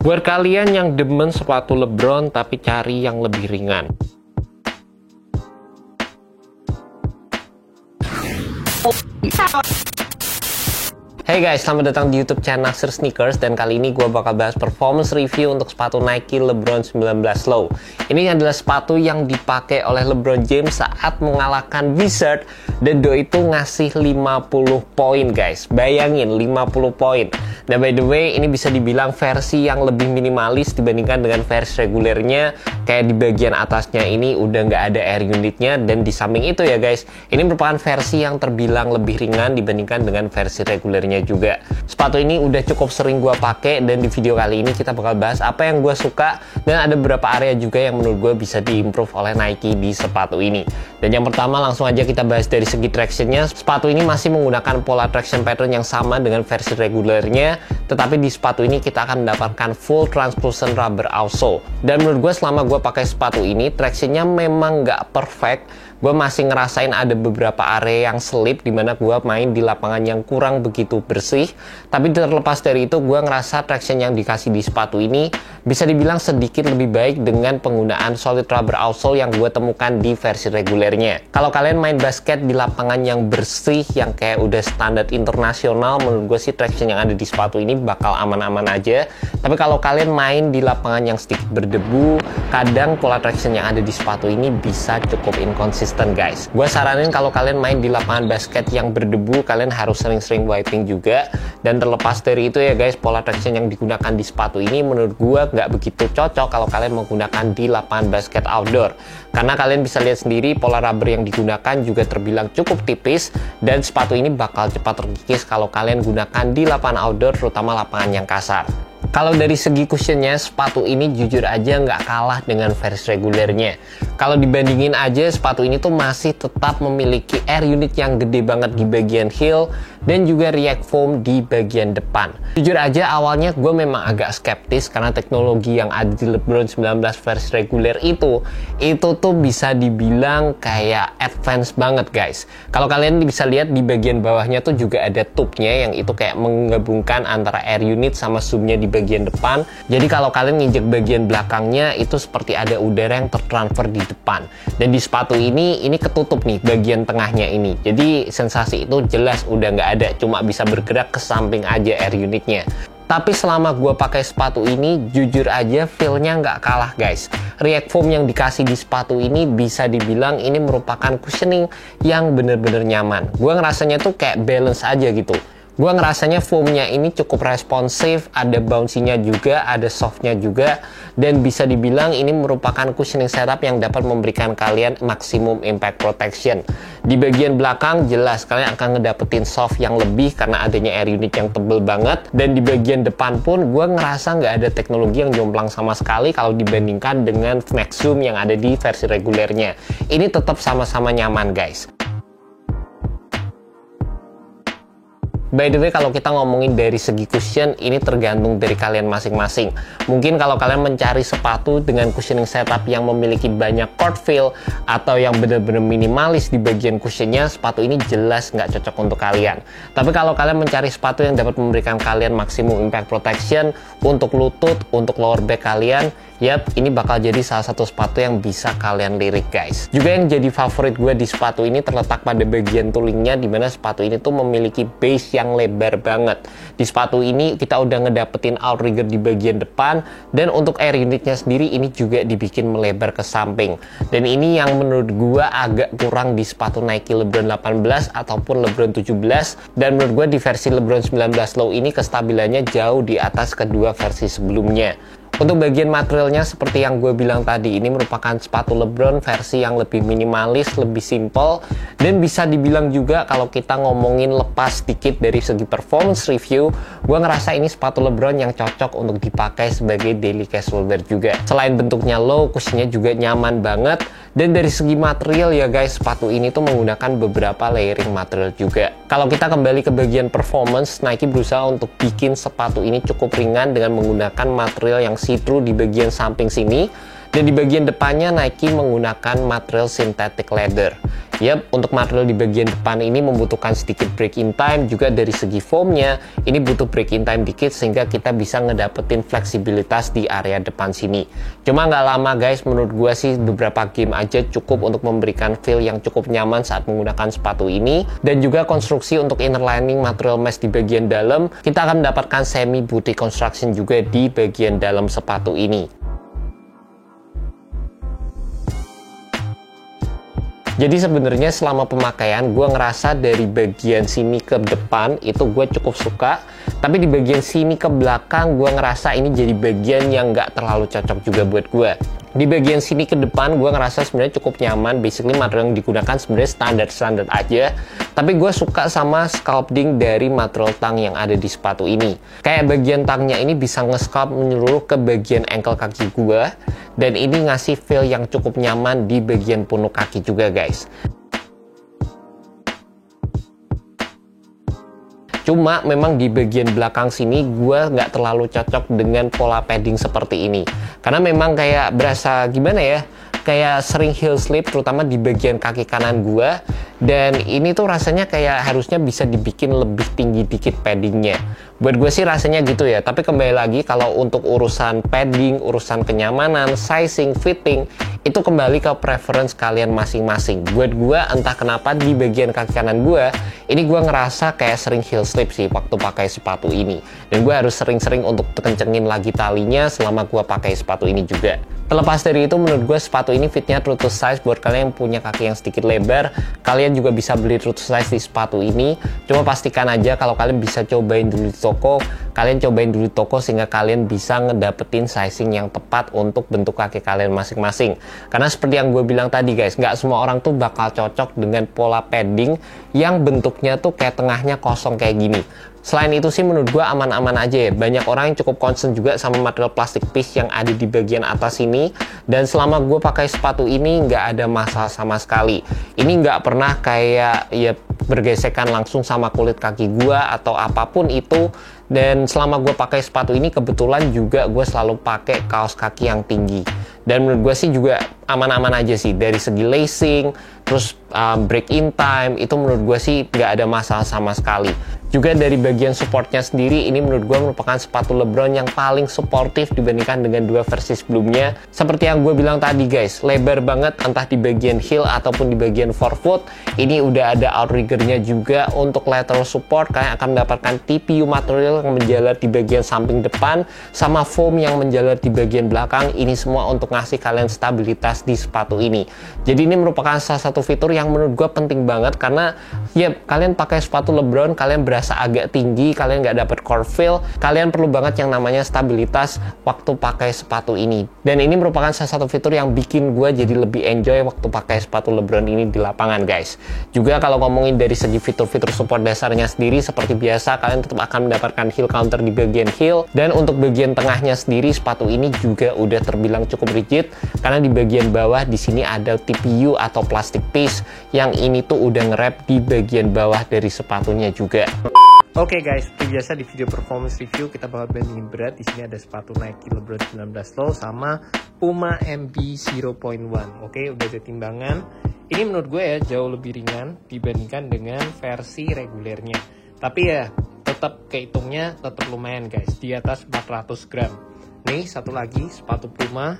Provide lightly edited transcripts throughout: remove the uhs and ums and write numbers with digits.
Buat kalian yang demen sepatu LeBron tapi cari yang lebih ringan. Hey guys, selamat datang di YouTube channel Naksir Sneakers, dan kali ini gue bakal bahas performance review untuk sepatu Nike LeBron 19 Low. Ini adalah sepatu yang dipakai oleh LeBron James saat mengalahkan Wizards, dan itu ngasih 50 poin guys. Bayangin 50 poin. Nah by the way, ini bisa dibilang versi yang lebih minimalis dibandingkan dengan versi regulernya. Kayak di bagian atasnya ini udah nggak ada air unitnya, dan di samping itu ya guys, ini merupakan versi yang terbilang lebih ringan dibandingkan dengan versi regulernya juga. Sepatu ini udah cukup sering gue pakai, dan di video kali ini kita bakal bahas apa yang gue suka, dan ada beberapa area juga yang menurut gue bisa diimprove oleh Nike di sepatu ini. Dan yang pertama langsung aja kita bahas dari segi tractionnya. Sepatu ini masih menggunakan pola traction pattern yang sama dengan versi regulernya, tetapi di sepatu ini kita akan mendapatkan full translucent rubber outsole. Dan menurut gue selama gue pakai sepatu ini, tractionnya memang nggak perfect. Gue masih ngerasain ada beberapa area yang selip dimana gue main di lapangan yang kurang begitu bersih. Tapi terlepas dari itu, gue ngerasa traction yang dikasih di sepatu ini bisa dibilang sedikit lebih baik dengan penggunaan solid rubber outsole yang gue temukan di versi regulernya. Kalau kalian main basket di lapangan yang bersih, yang kayak udah standar internasional, menurut gue sih traction yang ada di sepatu ini bakal aman-aman aja. Tapi kalau kalian main di lapangan yang sedikit berdebu, kadang pola traction yang ada di sepatu ini bisa cukup inkonsisten guys. Gue saranin kalau kalian main di lapangan basket yang berdebu, kalian harus sering-sering wiping juga. Dan terlepas dari itu ya guys, pola traction yang digunakan di sepatu ini menurut gue nggak begitu cocok kalau kalian menggunakan di lapangan basket outdoor. Karena kalian bisa lihat sendiri pola rubber yang digunakan juga terbilang cukup tipis, dan sepatu ini bakal cepat terkikis kalau kalian gunakan di lapangan outdoor, terutama lapangan yang kasar. Kalau dari segi cushionnya, sepatu ini jujur aja nggak kalah dengan versi regulernya. Kalau dibandingin aja, sepatu ini tuh masih tetap memiliki air unit yang gede banget di bagian heel, dan juga react foam di bagian depan. Jujur aja awalnya gue memang agak skeptis karena teknologi yang ada di LeBron 19 versi reguler itu tuh bisa dibilang kayak advance banget guys. Kalau kalian bisa lihat di bagian bawahnya tuh juga ada tube-nya yang itu kayak menggabungkan antara air unit sama zoom-nya di bagian depan. Jadi kalau kalian nginjek bagian belakangnya itu seperti ada udara yang tertransfer di depan. Dan di sepatu ini ketutup nih bagian tengahnya ini. Jadi sensasi itu jelas udah nggak ada, cuma bisa bergerak ke samping aja air unitnya. Tapi selama gue pakai sepatu ini, jujur aja feel-nya nggak kalah guys. React foam yang dikasih di sepatu ini bisa dibilang ini merupakan cushioning yang bener-bener nyaman. Gue ngerasanya tuh kayak balance aja gitu. Gue ngerasanya foamnya ini cukup responsif, ada bouncy-nya juga, ada soft-nya juga, dan bisa dibilang ini merupakan cushioning setup yang dapat memberikan kalian maksimum impact protection. Di bagian belakang jelas kalian akan ngedapetin soft yang lebih karena adanya air unit yang tebel banget, dan di bagian depan pun gue ngerasa nggak ada teknologi yang jomplang sama sekali kalau dibandingkan dengan Max Zoom yang ada di versi regulernya. Ini tetap sama-sama nyaman guys. By the way, kalau kita ngomongin dari segi cushion, ini tergantung dari kalian masing-masing. Mungkin kalau kalian mencari sepatu dengan cushioning setup yang memiliki banyak court feel atau yang benar-benar minimalis di bagian cushionnya, sepatu ini jelas nggak cocok untuk kalian. Tapi kalau kalian mencari sepatu yang dapat memberikan kalian maksimum impact protection untuk lutut, untuk lower back kalian, yap, ini bakal jadi salah satu sepatu yang bisa kalian lirik guys. Juga yang jadi favorit gue di sepatu ini terletak pada bagian toolingnya, dimana sepatu ini tuh memiliki base yang lebar banget. Di sepatu ini kita udah ngedapetin outrigger di bagian depan, dan untuk air unitnya sendiri ini juga dibikin melebar ke samping. Dan ini yang menurut gue agak kurang di sepatu Nike LeBron 18 ataupun LeBron 17, dan menurut gue di versi LeBron 19 Low ini kestabilannya jauh di atas kedua versi sebelumnya. Untuk bagian materialnya seperti yang gue bilang tadi, ini merupakan sepatu LeBron versi yang lebih minimalis, lebih simple, dan bisa dibilang juga kalau kita ngomongin lepas sedikit dari segi performance review, gue ngerasa ini sepatu LeBron yang cocok untuk dipakai sebagai daily casual wear juga. Selain bentuknya low, cushionnya juga nyaman banget, dan dari segi material ya guys, sepatu ini tuh menggunakan beberapa layering material juga. Kalau kita kembali ke bagian performance, Nike berusaha untuk bikin sepatu ini cukup ringan dengan menggunakan material yang see-through di bagian samping sini, Dan di bagian depannya Nike menggunakan material synthetic leather. Yap, untuk material di bagian depan ini membutuhkan sedikit break-in time, juga dari segi foamnya ini butuh break-in time dikit sehingga kita bisa ngedapetin fleksibilitas di area depan sini. Cuma nggak lama guys, menurut gua sih beberapa game aja cukup untuk memberikan feel yang cukup nyaman saat menggunakan sepatu ini. Dan juga konstruksi untuk inner lining material mesh di bagian dalam, kita akan mendapatkan semi boutique construction juga di bagian dalam sepatu ini. Jadi sebenarnya selama pemakaian gue ngerasa dari bagian sini ke depan itu gue cukup suka, tapi di bagian sini ke belakang gue ngerasa ini jadi bagian yang nggak terlalu cocok juga buat gue. Di bagian sini ke depan gue ngerasa sebenarnya cukup nyaman, basically material yang digunakan sebenarnya standar aja, tapi gue suka sama sculpting dari material tang yang ada di sepatu ini. Kayak bagian tangnya ini bisa nge-sculpt menyeluruh ke bagian ankle kaki gue, dan ini ngasih feel yang cukup nyaman di bagian punuk kaki juga guys. Cuma memang di bagian belakang sini gue nggak terlalu cocok dengan pola padding seperti ini. Karena memang kayak berasa gimana ya, kayak sering heel slip terutama di bagian kaki kanan gue. Dan ini tuh rasanya kayak harusnya bisa dibikin lebih tinggi dikit paddingnya. Buat gue sih rasanya gitu ya. Tapi kembali lagi kalau untuk urusan padding, urusan kenyamanan, sizing, fitting, itu kembali ke preference kalian masing-masing. Buat gue entah kenapa di bagian kaki kanan gue, ini gue ngerasa kayak sering heel slip sih waktu pakai sepatu ini. Dan gue harus sering-sering untuk kencengin lagi talinya selama gue pakai sepatu ini juga. Terlepas dari itu, menurut gue sepatu ini fitnya true to size. Buat kalian yang punya kaki yang sedikit lebar, kalian juga bisa beli true to size di sepatu ini. Cuma pastikan aja kalau kalian bisa cobain dulu di toko, kalian cobain dulu di toko sehingga kalian bisa ngedapetin sizing yang tepat untuk bentuk kaki kalian masing-masing. Karena seperti yang gue bilang tadi guys, nggak semua orang tuh bakal cocok dengan pola padding yang bentuknya tuh kayak tengahnya kosong kayak gini. Selain itu sih menurut gue aman-aman aja ya. Banyak orang yang cukup concern juga sama material plastik piece yang ada di bagian atas ini. Dan selama gue pakai sepatu ini nggak ada masalah sama sekali. Ini nggak pernah kayak ya bergesekan langsung sama kulit kaki gue atau apapun itu. Dan selama gue pakai sepatu ini kebetulan juga gue selalu pakai kaos kaki yang tinggi. Dan menurut gue sih juga aman-aman aja sih. Dari segi lacing, terus break in time, itu menurut gue sih nggak ada masalah sama sekali. Juga dari bagian supportnya sendiri, ini menurut gue merupakan sepatu LeBron yang paling suportif dibandingkan dengan dua versi sebelumnya. Seperti yang gue bilang tadi guys, lebar banget entah di bagian heel ataupun di bagian forefoot. Ini udah ada outriggernya juga untuk lateral support. Kalian akan mendapatkan TPU material yang menjalar di bagian samping depan, sama foam yang menjalar di bagian belakang. Ini semua untuk ngasih kalian stabilitas di sepatu ini. Jadi ini merupakan salah satu fitur yang menurut gue penting banget, karena ya kalian pakai sepatu LeBron, kalian berasa agak tinggi, kalian nggak dapat core feel, kalian perlu banget yang namanya stabilitas waktu pakai sepatu ini. Dan ini merupakan salah satu fitur yang bikin gue jadi lebih enjoy waktu pakai sepatu LeBron ini di lapangan guys. Juga kalau ngomongin dari segi fitur-fitur support dasarnya sendiri, seperti biasa kalian tetap akan mendapatkan heel counter di bagian heel. Dan untuk bagian tengahnya sendiri, sepatu ini juga udah terbilang cukup rigid, karena di bagian bawah di sini ada TPU atau plastic piece yang ini tuh udah nge-wrap di bagian bawah dari sepatunya juga. Oke guys, seperti biasa di video performance review kita bakal bandingin berat. Di sini ada sepatu Nike LeBron 19 Low sama Puma MB 0.1. Oke, udah ada timbangan. Ini menurut gue ya jauh lebih ringan dibandingkan dengan versi regulernya. Tapi ya tetap kehitungnya tetap lumayan guys, di atas 400 gram. Nih satu lagi sepatu Puma,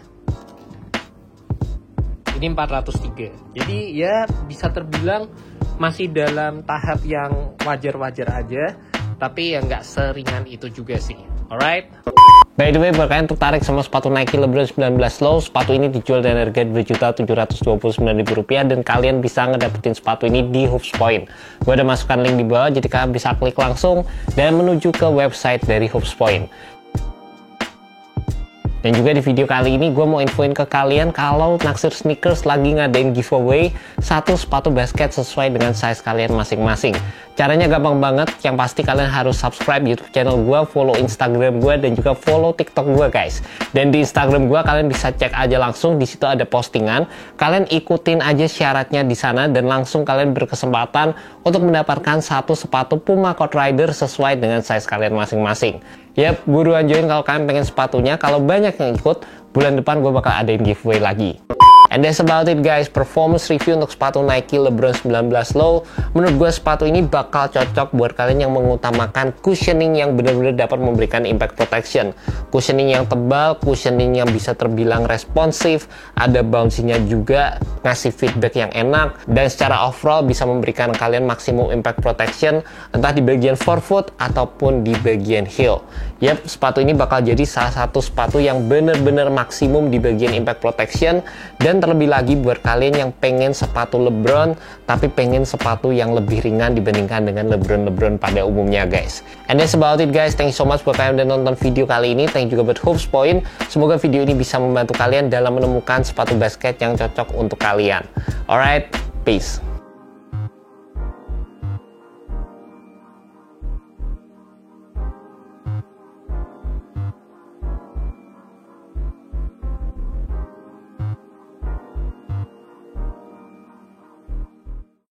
ini 403. Jadi ya bisa terbilang masih dalam tahap yang wajar-wajar aja, tapi ya nggak seringan itu juga sih. Alright. By the way, buat kalian tertarik sama sepatu Nike LeBron 19 Low, sepatu ini dijual dengan harga Rp2.729.000 dan kalian bisa ngedapetin sepatu ini di Hoops Point. Gue udah masukkan link di bawah, jadi kalian bisa klik langsung dan menuju ke website dari Hoops Point. Dan juga di video kali ini gue mau infoin ke kalian kalau Naksir Sneakers lagi ngadain giveaway satu sepatu basket sesuai dengan size kalian masing-masing. Caranya gampang banget, yang pasti kalian harus subscribe YouTube channel gue, follow Instagram gue, dan juga follow TikTok gue guys. Dan di Instagram gue kalian bisa cek aja langsung, di situ ada postingan. Kalian ikutin aja syaratnya di sana dan langsung kalian berkesempatan untuk mendapatkan satu sepatu Puma Court Rider sesuai dengan size kalian masing-masing. Yap, buruan join kalau kalian pengen sepatunya. Kalau banyak yang ikut, bulan depan gue bakal adain giveaway lagi. And that's about it guys, performance review untuk sepatu Nike LeBron 19 Low. Menurut gue sepatu ini bakal cocok buat kalian yang mengutamakan cushioning yang benar-benar dapat memberikan impact protection. Cushioning yang tebal, cushioning yang bisa terbilang responsif, ada bouncy-nya juga, ngasih feedback yang enak, dan secara overall bisa memberikan kalian maksimum impact protection, entah di bagian forefoot ataupun di bagian heel. Yap, sepatu ini bakal jadi salah satu sepatu yang benar-benar maksimum di bagian impact protection. Dan terlebih lagi buat kalian yang pengen sepatu LeBron tapi pengen sepatu yang lebih ringan dibandingkan dengan LeBron pada umumnya guys. And that's about it guys, thank you so much buat kalian yang udah nonton video kali ini. Thank you juga buat Hoops Point, semoga video ini bisa membantu kalian dalam menemukan sepatu basket yang cocok untuk kalian. Alright, peace.